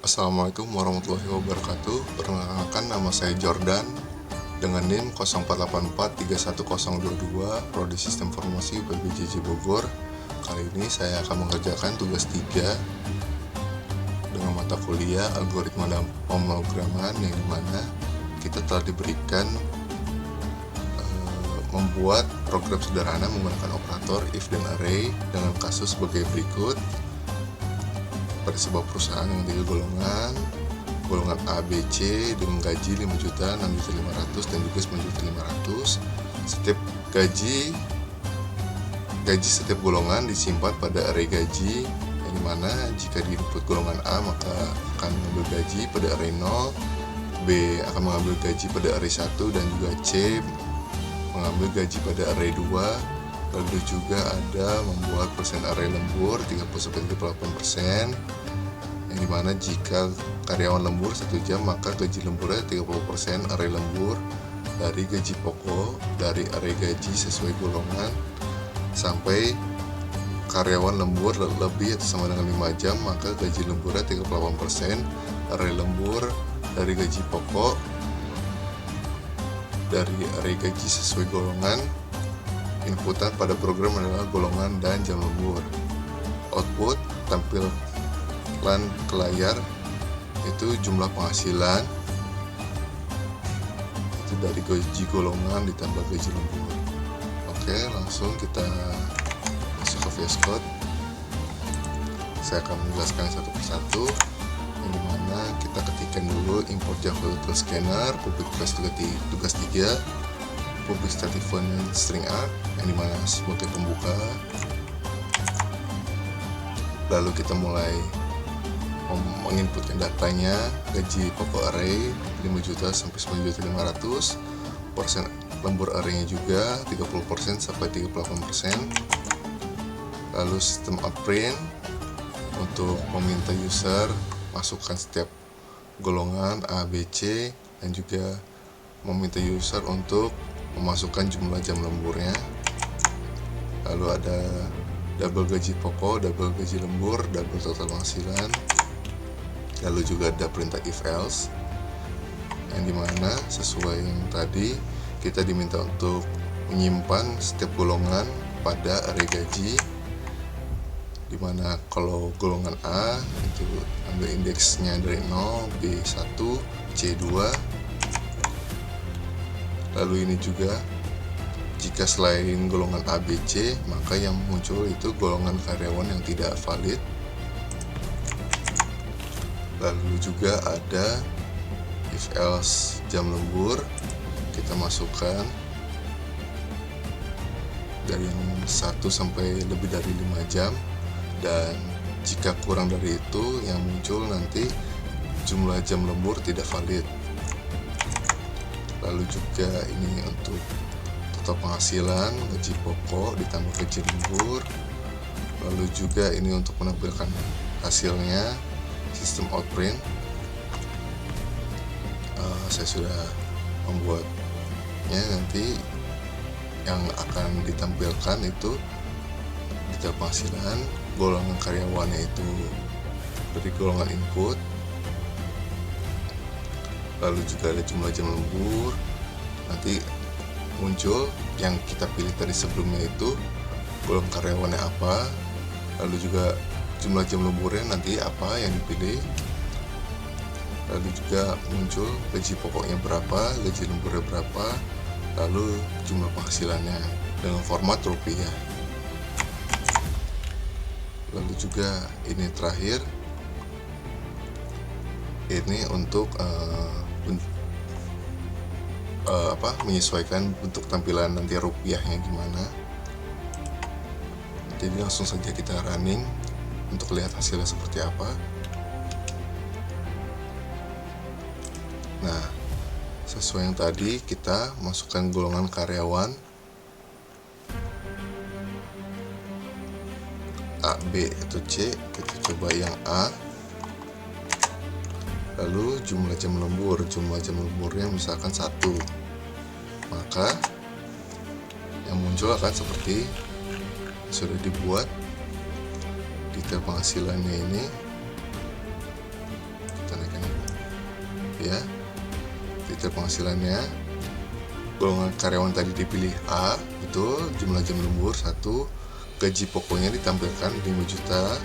Assalamualaikum warahmatullahi wabarakatuh. Perkenalkan, nama saya Jordan dengan NIM 0484310022, Prodi Sistem Informasi PBJJ Bogor. Kali ini saya akan mengerjakan tugas 3 dengan mata kuliah algoritma dan pemrograman, yang dimana kita telah diberikan membuat program sederhana menggunakan operator if dan array dengan kasus sebagai berikut. Pada sebuah perusahaan dengan 3 golongan A, B, C dengan gaji 5 juta, 6 juta 500 dan juga 9 juta 500. Setiap gaji setiap golongan disimpan pada array gaji, yang dimana jika di input golongan A maka akan mengambil gaji pada array 0, B akan mengambil gaji pada array 1 dan juga C mengambil gaji pada array 2. Lalu juga ada membuat persen array lembur 30-38%, yang dimana jika karyawan lembur 1 jam maka gaji lemburnya 30% array lembur dari gaji pokok dari array gaji sesuai golongan, sampai karyawan lembur lebih atau sama dengan 5 jam maka gaji lemburnya 38% array lembur dari gaji pokok dari array gaji sesuai golongan. Inputan pada program adalah golongan dan jam lembur. Output tampilan ke layar itu jumlah penghasilan itu dari gaji golongan ditambah gaji lembur. Oke, langsung kita masuk ke VS Code. Saya akan menjelaskan satu persatu, yang dimana kita ketikkan dulu import Java Util Scanner, public tugas 3, public static void string arg, yang dimana sebagai pembuka. Lalu kita mulai menginputkan datanya. Gaji pokok array 5 juta sampai 9 juta 500, persen lembur arraynya juga 30% sampai 38%. Lalu sistem outprint untuk meminta user masukkan setiap golongan A, B, C, dan juga meminta user untuk memasukkan jumlah jam lemburnya. Lalu ada double gaji pokok, double gaji lembur, double total penghasilan. Lalu juga ada perintah if else, yang dimana sesuai yang tadi kita diminta untuk menyimpan setiap golongan pada array gaji, dimana kalau golongan A itu ambil indeksnya dari 0, B1, C2. Lalu ini juga jika selain golongan A, B, C maka yang muncul itu golongan karyawan yang tidak valid. Lalu juga ada if else jam lembur, kita masukkan dari yang 1 sampai lebih dari 5 jam, dan jika kurang dari itu yang muncul nanti jumlah jam lembur tidak valid. Lalu juga ini untuk total penghasilan, gaji pokok ditambah gaji lembur. Lalu juga ini untuk menampilkan hasilnya, sistem outprint. Saya sudah membuatnya, nanti yang akan ditampilkan itu detail penghasilan, golongan karyawannya itu dari golongan input. Lalu juga ada jumlah jam lembur, nanti muncul yang kita pilih tadi sebelumnya itu golongan karyawannya apa, lalu juga jumlah jam lemburnya nanti apa yang dipilih. Lalu juga muncul gaji pokoknya berapa, gaji lemburnya berapa, lalu jumlah penghasilannya dengan format rupiah. Lalu juga ini terakhir, ini untuk menyesuaikan bentuk tampilan nanti rupiahnya gimana. Jadi langsung saja kita running untuk lihat hasilnya seperti apa. Nah, sesuai yang tadi kita masukkan golongan karyawan A, B, atau C. Kita coba yang A. Lalu jumlah jam lemburnya misalkan 1, maka yang muncul akan seperti sudah dibuat detail penghasilannya ini ya. Detail penghasilannya, golongan karyawan tadi dipilih A, itu jumlah jam lembur 1, gaji pokoknya ditampilkan 5 juta,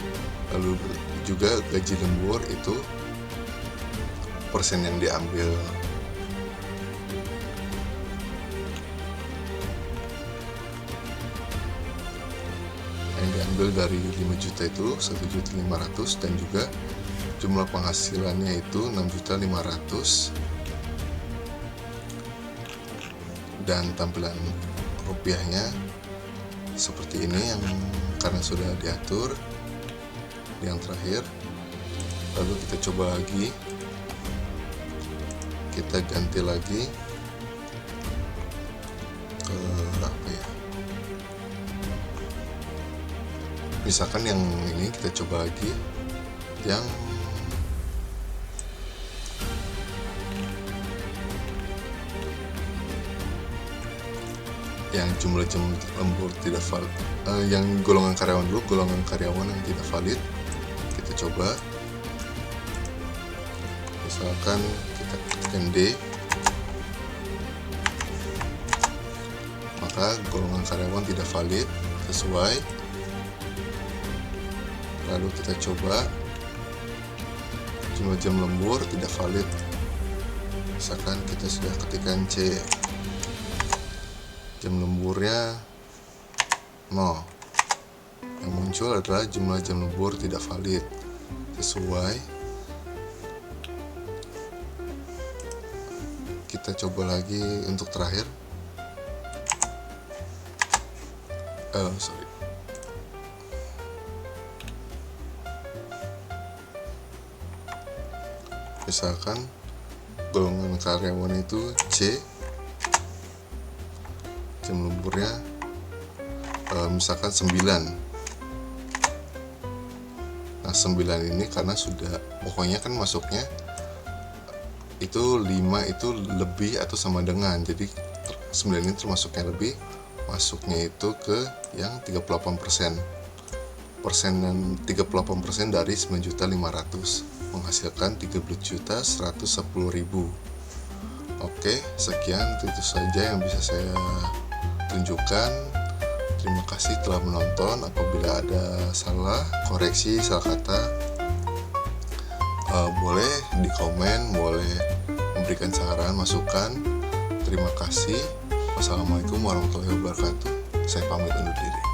lalu juga gaji lembur itu persen yang diambil. Yang diambil dari 5 juta itu 1.500.000 dan juga jumlah penghasilannya itu 6.500.000 dan tampilan rupiahnya seperti ini yang karena sudah diatur yang terakhir. Lalu kita coba lagi, kita ganti lagi ke apa ya, misalkan yang ini kita coba lagi yang jumlah jam lembur tidak valid, yang golongan karyawan dulu, golongan karyawan yang tidak valid. Kita coba, misalkan kita ketikkan D, maka golongan karyawan tidak valid sesuai. Lalu kita coba jumlah jam lembur tidak valid, misalkan kita sudah ketikkan C, jam lemburnya 0, yang muncul adalah jumlah jam lembur tidak valid sesuai. Kita coba lagi untuk terakhir, misalkan golongan karyawan itu C, jam lemburnya misalkan 9. Nah 9 ini karena sudah pokoknya kan masuknya itu 5 itu lebih atau sama dengan, jadi 9 ini termasuknya lebih, masuknya itu ke yang 38%. Persenan 38% dari 9.500.000 menghasilkan 13.110.000. Oke, sekian itu saja yang bisa saya tunjukkan. Terima kasih telah menonton. Apabila ada salah, koreksi, salah kata, boleh di komen, boleh memberikan saran, masukan. Terima kasih. Wassalamualaikum warahmatullahi wabarakatuh. Saya pamit undur diri.